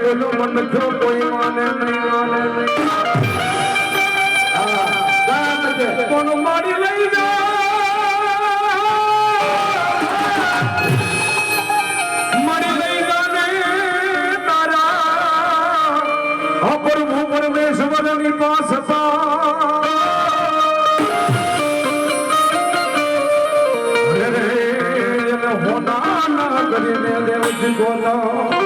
બોલો મન ક્યો કોઈ માને નહીં કોણ મારી લઈ મારી લઈ જાને તારા પ્રભુ પરમેશ્વરની પાસ હોના ના કરીને દેવજી ગોના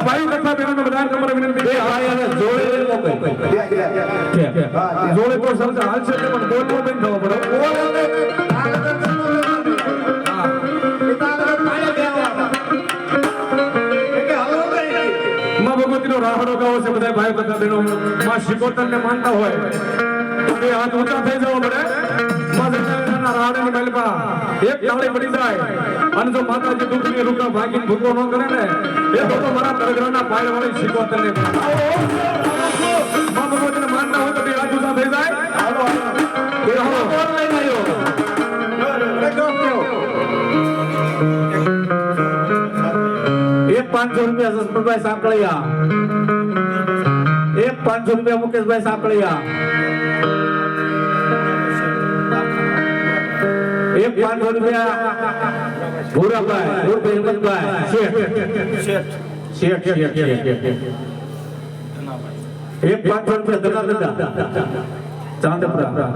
ભાઈ કથા બેનો બધા તમારે વિનંતી છે આયાને જોડે જોડે તો શબ્દ હાલશે પણ બોલવો બંધ થવો પડે માં ભગવતીનો રાહડો ગાવો છે બધા ભાઈ કથા બેનો માં શિકોતરને માનતા હોય તો હાથ ઊંચા થઈ જવો પડે માં જગન્નાથના રાહડાની મહેલમાં એક તાળી પડી જાય અને જો માતાજી દુઃખની રૂકા ભાગીને ભૂકો ન કરે ને એ તો મારા તરગરાના પાય વાળી શીખવતને માં ભગવતીને માનતા હોય તો બે હાથ ઊંચા થઈ જાય હાલો એ હાલો કોણ લઈને આવ્યો એક 500 રૂપિયા સસ્પતભાઈ સાંકળિયા એક 500 રૂપિયા મુકેશભાઈ સાંકળિયા એક 500 રૂપિયા ભૂરાભાઈ ભૂરભાઈ હિંમતભાઈ શેઠ એક 500 રૂપિયા દના ચાંદપુરા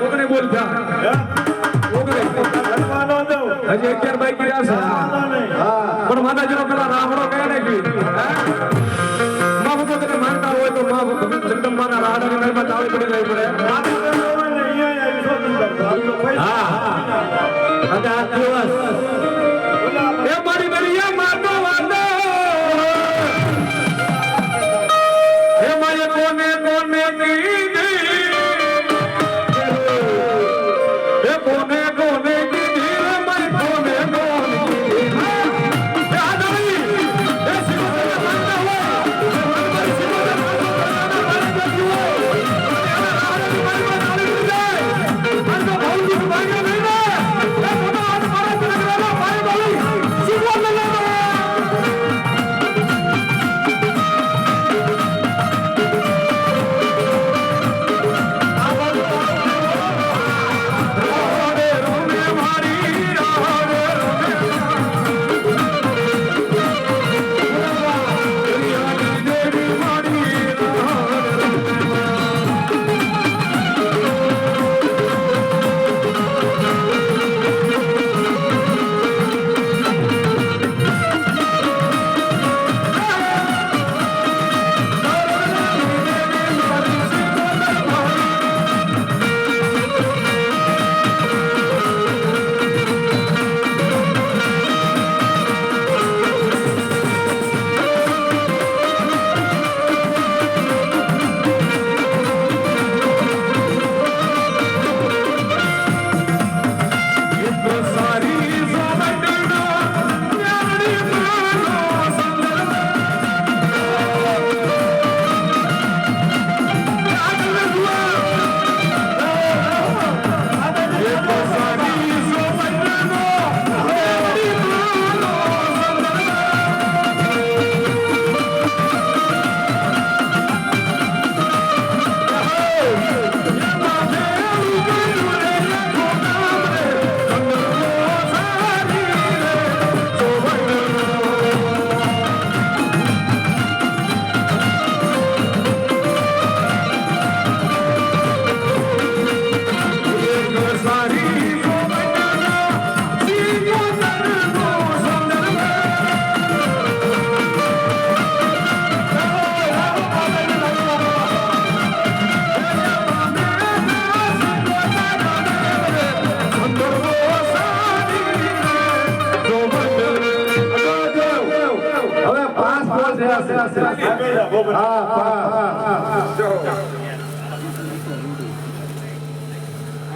ઓગણે બોલ હજી 11 બાઈક રહ્યા છે પણ માતાજીનો પેલા રાવણો કયા નાખી માં ભગવતીને માનતા હોય તો માં જગદંબાના રાવણની મહેલમાં તાળી પડી જવી પડે હા અને આ દિવસ એ મારી બલિયા માતો વાંદો એ માય કોને કોને કીધી એ કોને કોને કીધી એ માય કોને કોને કીધી એ આદરી એ શિવને માનતા હોય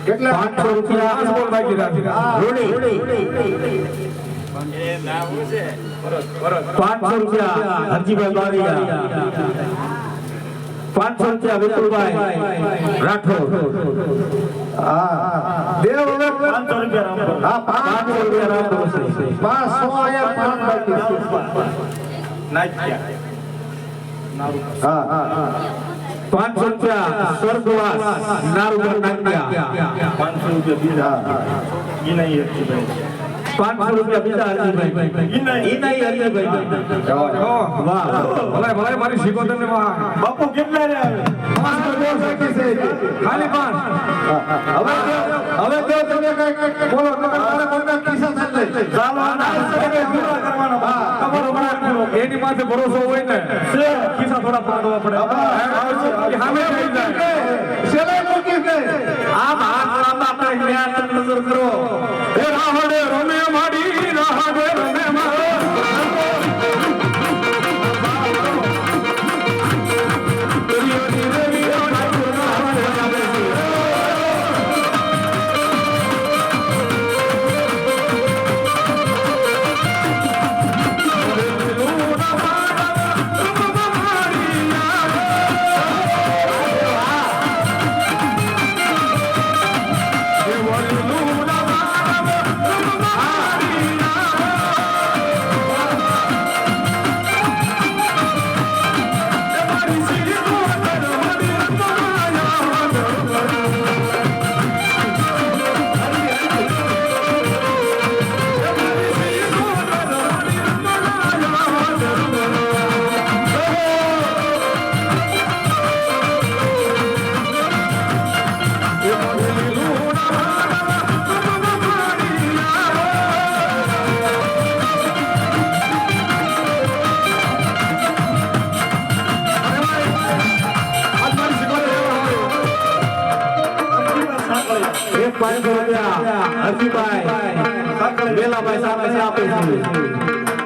કેટલા 500 રૂપિયા બોલ બાકી રાખી રોડી એ નામ છે પરત 500 રૂપિયા હરજીભાઈ બારિયા 500 રૂપિયા વિપુલભાઈ રાઠોડ હા દેવ હવે 500 રૂપિયા રામ હા 500 રૂપિયા રામ 500 આયા 5 બાકી નાચ્યા હા હા 500 રૂપિયા સ્વર્ગવાસ નારુગર નાખ્યા 500 રૂપિયા બીજા ગિનાઈ હતી 500 રૂપિયા બીજા હરજીભાઈ ઇનાઈ હરજીભાઈ વાહ ભલે ભલે મારી શિકોતર ને વાહ બાપુ કેટલા રે આવે 500 ખાલી 5 હવે તો તમે કઈ બોલો તમારે મોટા કિસ્સા થઈ જાય ચાલો આ કરવાનો તમારો બરાબર એની માથે ભરોસો હોય ને કિસ્સા થોડા પાડવા પડે સામે થઈ જાય સેલે મૂકી દે આમ હાથ લાંબા આપણે જ્ઞાન નજર કરો એ રાવડે રમે માડી રાવડે રમે મારો ₹500 હરજીભાઈ વેલાભાઈ સામે આપે છે